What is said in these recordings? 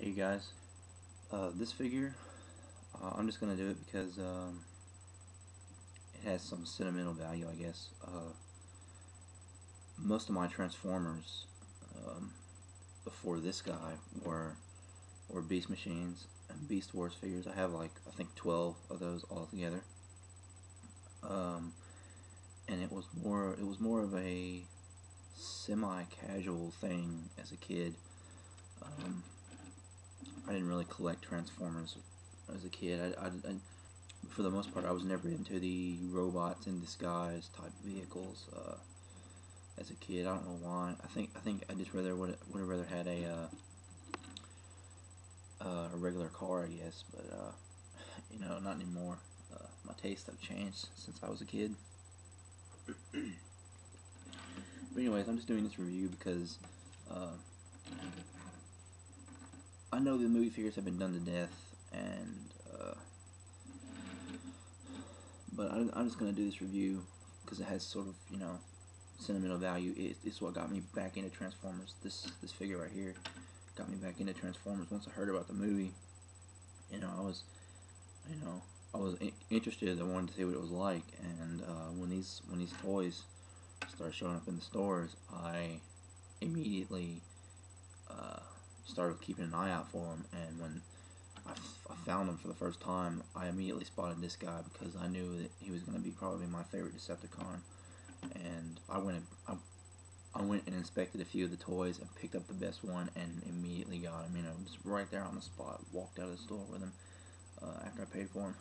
Hey guys, this figure, I'm just gonna do it because it has some sentimental value, I guess. Most of my Transformers um, before this guy were Beast Machines and Beast Wars figures. I have like I think 12 of those all together, and it was more of a semi-casual thing as a kid. Um, I didn't really collect Transformers as a kid. For the most part, I was never into the robots in disguise type vehicles. As a kid, I don't know why. I think I just would have rather had a regular car, I guess. But not anymore. My tastes have changed since I was a kid. But anyways, I'm just doing this review because uh, I know the movie figures have been done to death, and but I'm just gonna do this review because it has sort of sentimental value. It's what got me back into Transformers. This figure right here got me back into Transformers. Once I heard about the movie, I was interested. I wanted to see what it was like, and when these toys started showing up in the stores, I immediately started keeping an eye out for them. And when I found him for the first time, I immediately spotted this guy because I knew that he was going to be probably my favorite Decepticon. And I went and inspected a few of the toys and picked up the best one and immediately got him. Just right there on the spot. Walked out of the store with him after I paid for him.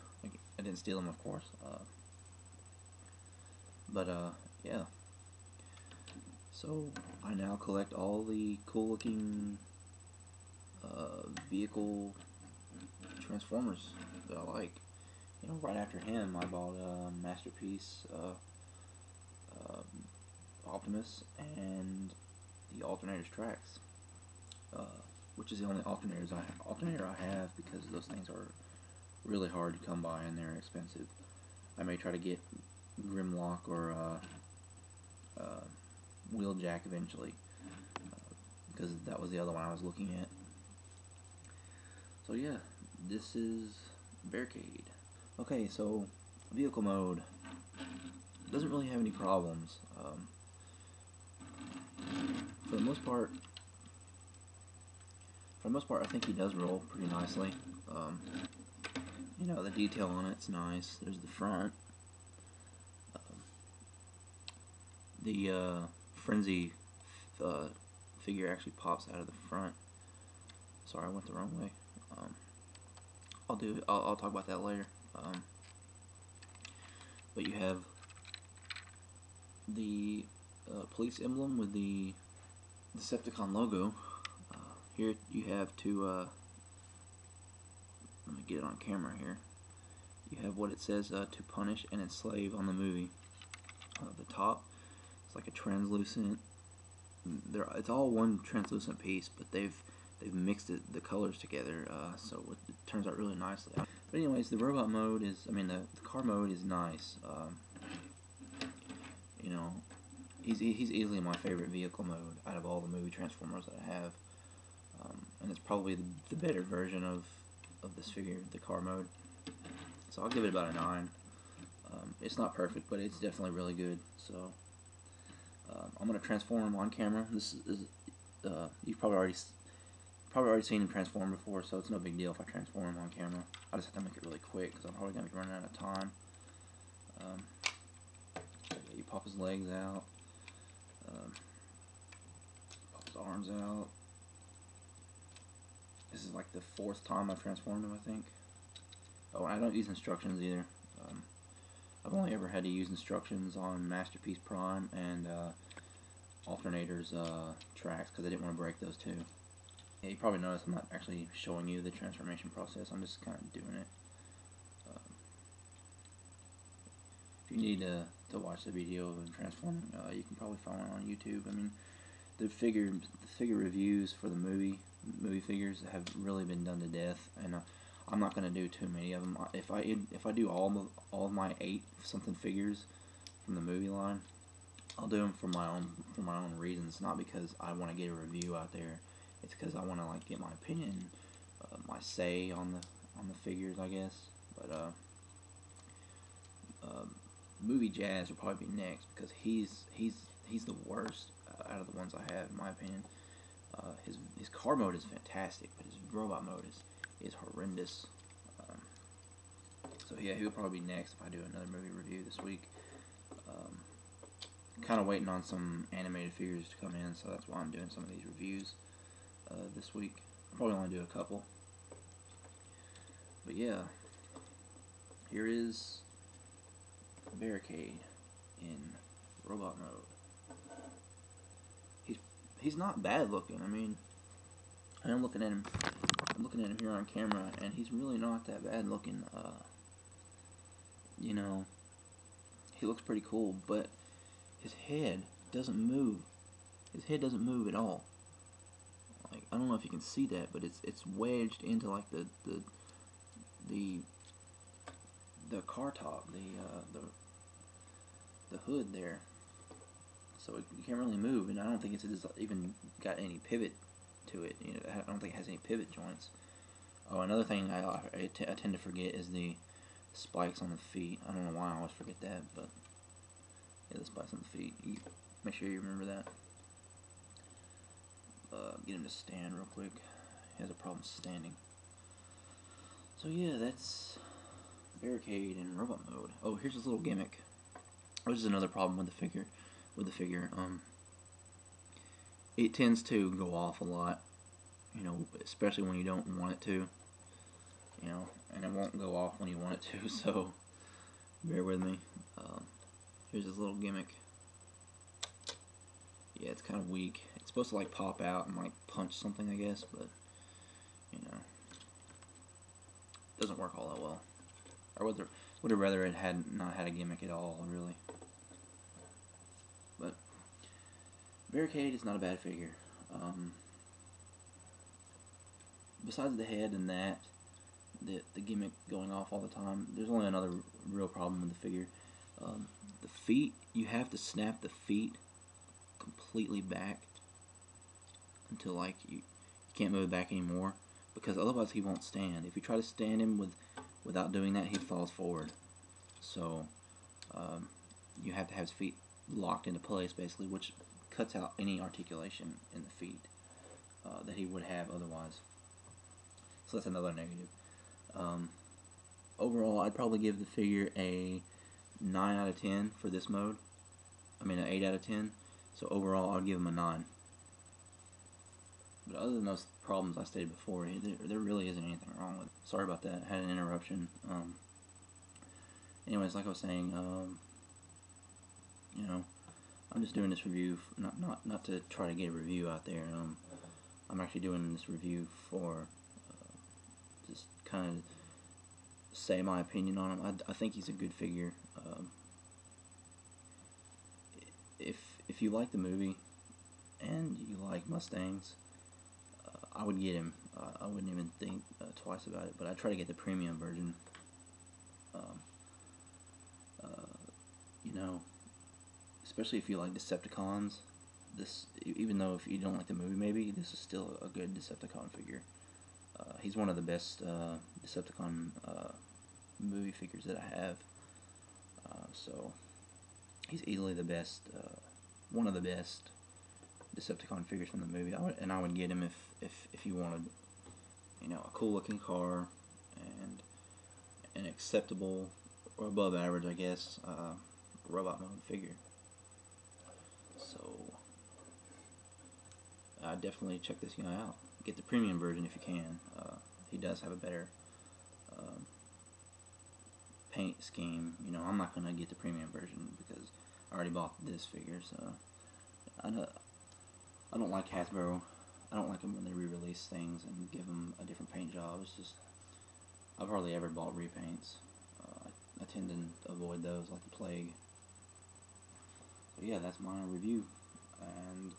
I didn't steal him, of course. Yeah. So I now collect all the cool-looking vehicle Transformers that I like. Right after him, I bought Masterpiece uh, Optimus and the Alternator's Tracks, uh, which is the only alternator I have because those things are really hard to come by and they're expensive. I may try to get Grimlock or Wheeljack eventually because that was the other one I was looking at. So yeah, this is Barricade. Okay, so vehicle mode doesn't really have any problems. For the most part, I think he does roll pretty nicely. The detail on it's nice. There's the front. The Frenzy figure actually pops out of the front. Sorry, I went the wrong way. I'll talk about that later. But you have the police emblem with the Decepticon logo. Here you have let me get it on camera here. You have what it says to punish and enslave on the movie. The top, it's like a translucent. It's all one translucent piece, but they've mixed the colors together, so it turns out really nicely. But anyways, the robot mode the car mode is nice. He's easily my favorite vehicle mode out of all the movie Transformers that I have, and it's probably the better version of this figure, the car mode. So I'll give it about a 9. It's not perfect, but it's definitely really good. So I'm gonna transform him on camera. This is you've probably already seen him transform before, so it's no big deal if I transform him on camera. I just have to make it really quick because I'm probably gonna be running out of time. You pop his legs out, pop his arms out. This is like the 4th time I've transformed him, I think. Oh, and I don't use instructions either. I've only ever had to use instructions on Masterpiece Prime and Alternator's tracks because I didn't want to break those two. Yeah, you probably noticed I'm not actually showing you the transformation process. I'm just kind of doing it. If you need to watch the video of him transforming, you can probably find it on YouTube. The figure reviews for the movie figures have really been done to death, and I'm not going to do too many of them. If I do all of my 8 something figures from the movie line, I'll do them for my own reasons, not because I want to get a review out there. It's because I want to get my opinion my say on the figures, I guess. But movie Jazz will probably be next because he's the worst out of the ones I have, in my opinion. His car mode is fantastic, but his robot mode is horrendous. So yeah, he'll probably be next if I do another movie review this week. Kind of waiting on some animated figures to come in, so that's why I'm doing some of these reviews this week. I'll probably only do a couple. But yeah, here is Barricade in robot mode. He's not bad looking. I mean, I'm looking at him here on camera, and he's really not that bad looking. You know, he looks pretty cool, but his head doesn't move. His head doesn't move at all. Like, I don't know if you can see that, but it's wedged into like the car top, the hood there. So you can't really move, and I don't think it's even got any pivot to it. You know, I don't think it has any pivot joints. Oh, another thing I tend to forget is the spikes on the feet. I don't know why I always forget that, but yeah, the spikes on the feet. Make sure you remember that. Get him to stand real quick. He has a problem standing. So yeah, that's Barricade in robot mode. Oh, here's his little gimmick. Which is another problem with the figure. It tends to go off a lot. You know, especially when you don't want it to. You know, and it won't go off when you want it to. So bear with me. Here's his little gimmick. Yeah, it's kind of weak. It's supposed to like pop out and like punch something, I guess, but you know, doesn't work all that well. I would have rather it had not had a gimmick at all, really. But Barricade is not a bad figure. Besides the head and that, the gimmick going off all the time, there's only another real problem with the figure. The feet, you have to snap the feet completely back until like you can't move it back anymore, because otherwise he won't stand. If you try to stand him without doing that, he falls forward. So you have to have his feet locked into place, basically, which cuts out any articulation in the feet that he would have otherwise. So that's another negative. Overall, I'd probably give the figure a 9 out of 10 for this mode. I mean, an 8 out of 10. So overall, I'll give him a 9. But other than those problems I stated before, there really isn't anything wrong with it. Sorry about that. I had an interruption. Anyways, like I was saying, you know, I'm just doing this review, not to try to get a review out there. I'm actually doing this review for just kind of say my opinion on him. I think he's a good figure. If you like the movie and you like Mustangs, I would get him. I wouldn't even think twice about it. But I try to get the premium version. You know, especially if you like Decepticons. Even though if you don't like the movie, maybe this is still a good Decepticon figure. He's one of the best Decepticon movie figures that I have. So he's easily the best, one of the best Decepticon figures from the movie. I would get him if you wanted, you know, a cool looking car and an acceptable or above average, I guess, robot mode figure. So definitely check this guy out. Get the premium version if you can. He does have a better paint scheme. You know, I'm not gonna get the premium version because I already bought this figure. So I don't like Hasbro. I don't like them when they re-release things and give them a different paint job. It's just, I've hardly ever bought repaints. I tend to avoid those like the plague. So yeah, that's my review, and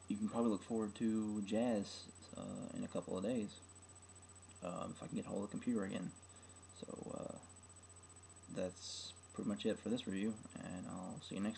you can probably look forward to Jazz in a couple of days if I can get hold of the computer again. So that's pretty much it for this review, and I'll see you next time.